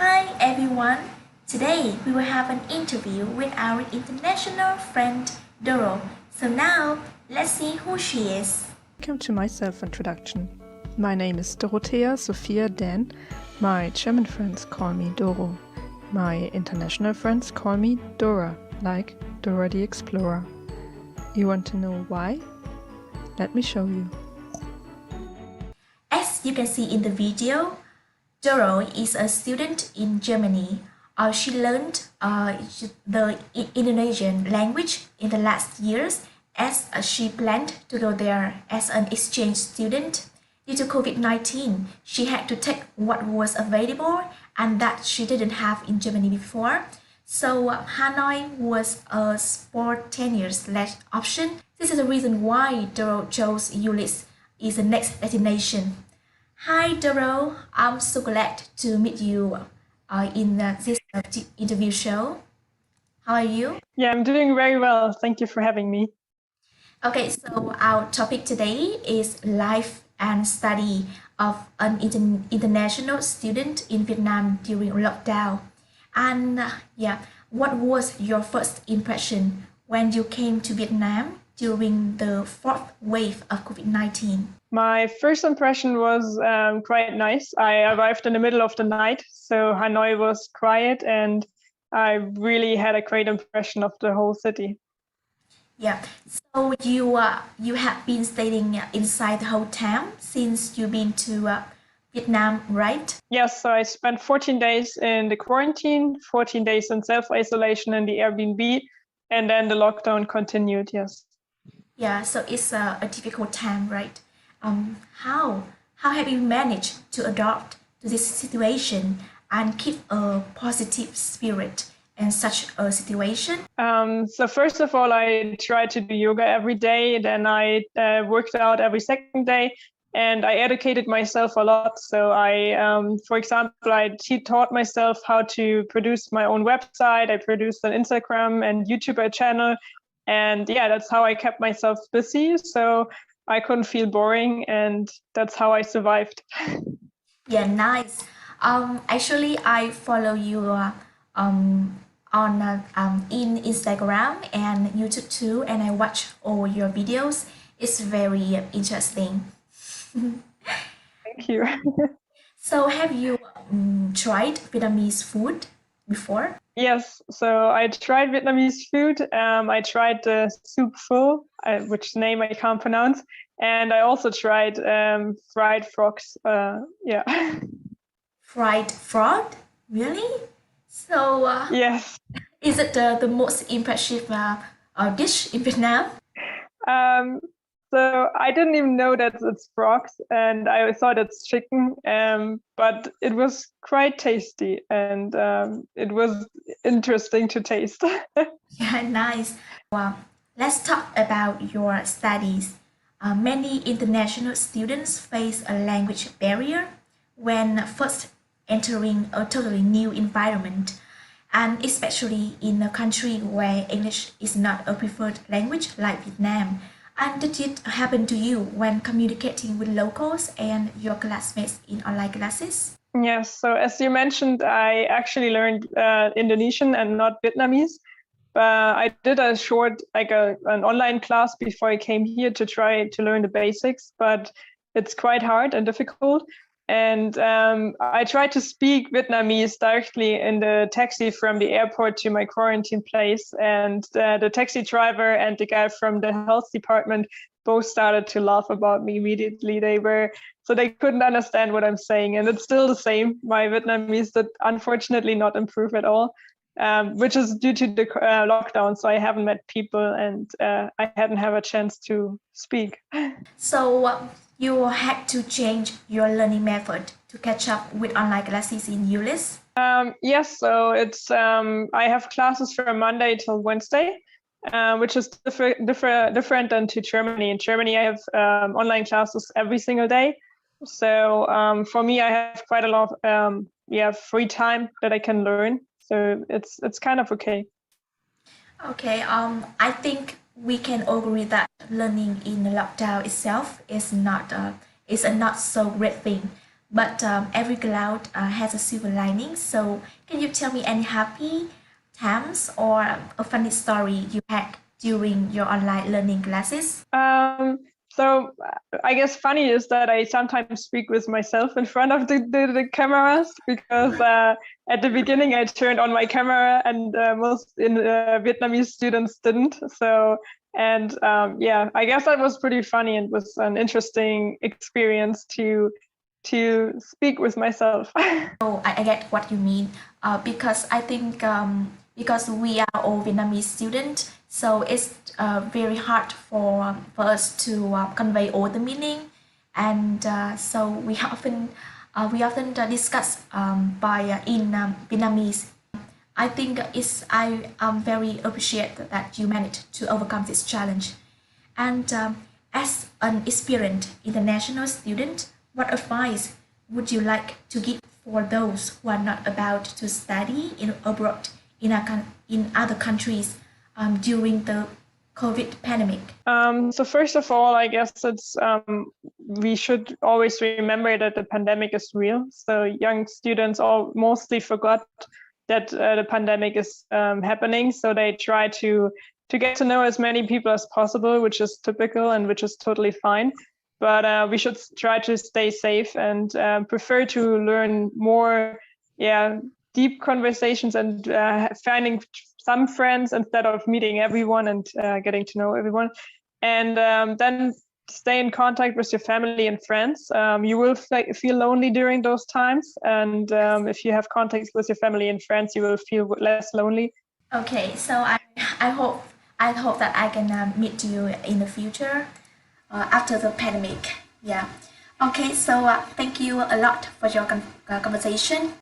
Hi everyone! Today we will have an interview with our international friend Doro. So now let's see who she is. Welcome to my self-introduction. My name is Dorothea Sophia Dan. My German friends call me Doro. My international friends call me Dora, like Dora the Explorer. You want to know why? Let me show you. As you can see in the video, Doro is a student in Germany. She learned the Indonesian language in the last years as she planned to go there as an exchange student. Due to COVID-19, she had to take what was available and that she didn't have in Germany before. So Hanoi was a spontaneous option. This is the reason why Doro chose ULIS is the next destination. Hi Doro, I'm so glad to meet you in this interview show. How are you? Yeah, I'm doing very well. Thank you for having me. Okay, so our topic today is life and study of an international student in Vietnam during lockdown. And what was your first impression when you came to Vietnam during the fourth wave of COVID-19? My first impression was quite nice. I arrived in the middle of the night, so Hanoi was quiet, and I really had a great impression of the whole city. Yeah, so you have been staying inside the hotel since you've been to Vietnam, right? Yes, so I spent 14 days in the quarantine, 14 days in self-isolation in the Airbnb, and then the lockdown continued, yes. Yeah, so it's a difficult time, right? How have you managed to adapt to this situation and keep a positive spirit in such a situation? So first of all, I tried to do yoga every day. Then I worked out every second day, and I educated myself a lot. So for example, I taught myself how to produce my own website. I produced an Instagram and YouTube channel, and yeah, that's how I kept myself busy. So I couldn't feel boring, and that's how I survived. Yeah, nice. Actually, I follow you um, on in Instagram and YouTube too, and I watch all your videos. It's very interesting. Thank you. So, have you tried Vietnamese food before? Yes, so I tried Vietnamese food. I tried the soup pho, which name I can't pronounce, and I also tried fried frogs. Yeah. Fried frog? Really? So, Yes. is it the most impressive dish in Vietnam? Um, so I didn't even know that it's frogs, and I thought it's chicken. But it was quite tasty, and it was interesting to taste. Yeah, nice. Well, let's talk about your studies. Many international students face a language barrier when first entering a totally new environment, and especially in a country where English is not a preferred language like Vietnam. And did it happen to you when communicating with locals and your classmates in online classes? Yes, so as you mentioned, I actually learned Indonesian and not Vietnamese. I did a short, an online class before I came here to try to learn the basics, but it's quite hard and difficult. And I tried to speak Vietnamese directly in the taxi from the airport to my quarantine place. And the taxi driver and the guy from the health department both started to laugh about me immediately. They couldn't understand what I'm saying. And it's still the same. My Vietnamese did unfortunately not improve at all. Which is due to the lockdown. So I haven't met people, and I hadn't have a chance to speak. So you had to change your learning method to catch up with online classes in ULIS? Yes, so it's I have classes from Monday till Wednesday, which is different than to Germany. In Germany, I have online classes every single day. So for me, I have quite a lot of free time that I can learn. So it's kind of okay. Okay, I think we can all agree that learning in the lockdown itself is not a not so great thing. but every cloud has a silver lining. So, can you tell me any happy times or a funny story you had during your online learning classes? So I guess funny is that I sometimes speak with myself in front of the cameras because at the beginning I turned on my camera and most Vietnamese students didn't. So and yeah, I guess that was pretty funny and was an interesting experience to speak with myself. Oh, I get what you mean. Because I think because we are all Vietnamese students, so it's very hard for us to convey all the meaning, and so we often discuss by in Vietnamese. I think I very appreciate that you managed to overcome this challenge. And as an experienced international student, what advice would you like to give for those who are not about to study abroad in other countries during the COVID pandemic? So first of all, I guess it's we should always remember that the pandemic is real. So young students all mostly forgot that the pandemic is happening. So they try to get to know as many people as possible, which is typical and which is totally fine. But we should try to stay safe and prefer to learn more, yeah, deep conversations and finding some friends instead of meeting everyone and getting to know everyone. And then stay in contact with your family and friends. You will feel lonely during those times. And if you have contact with your family and friends, you will feel less lonely. Okay, so I hope that I can meet you in the future after the pandemic. Yeah. Okay, so thank you a lot for your conversation.